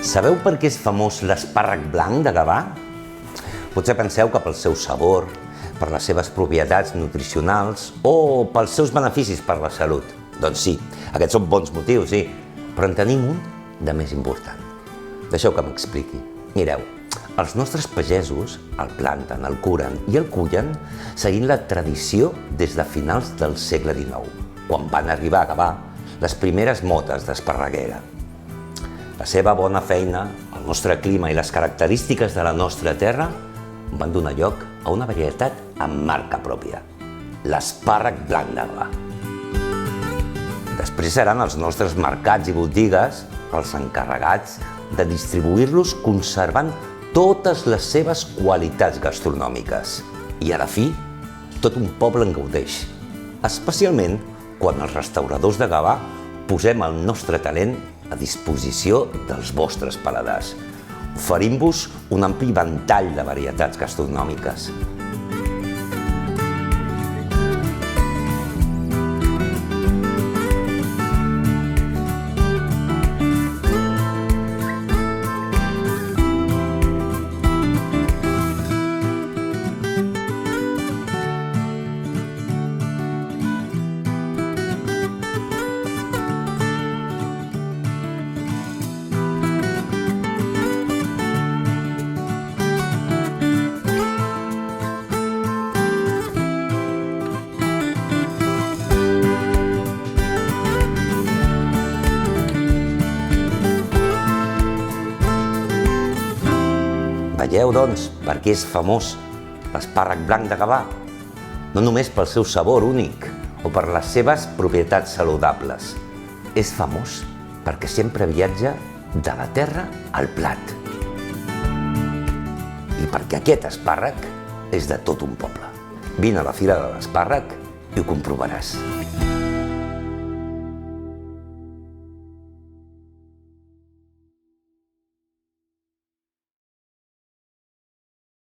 Sabeu per què és famós l'espàrrec blanc de Gavà? Potser penseu que pel seu sabor, per les seves propietats nutricionals o pels seus beneficis per la salut. Doncs sí, aquests són bons motius, sí, però en tenim un de més important. Deixeu que m'expliqui. Mireu, els nostres pagesos el planten, el curen i el cullen seguint la tradició des de finals del segle XIX, quan van arribar a Gavà les primeres motes d'esparreguera. La seva bona feina, el nostre clima i les característiques de la nostra terra van donar lloc a una varietat amb marca pròpia, l'espàrrec blanc de Gavà. Després seran els nostres mercats i botigues els encarregats de distribuir-los conservant totes les seves qualitats gastronòmiques. I a la fi, tot un poble en gaudeix, especialment quan els restauradors de Gavà posem el nostre talent a disposició dels vostres paladars, oferint-vos un ampli ventall de varietats gastronòmiques. Veieu, doncs, per què és famós l'espàrrec blanc de Gavà? No només pel seu sabor únic o per les seves propietats saludables. És famós perquè sempre viatja de la terra al plat. I perquè aquest espàrrec és de tot un poble. Vine a la Fira de l'Espàrrec i ho comprovaràs.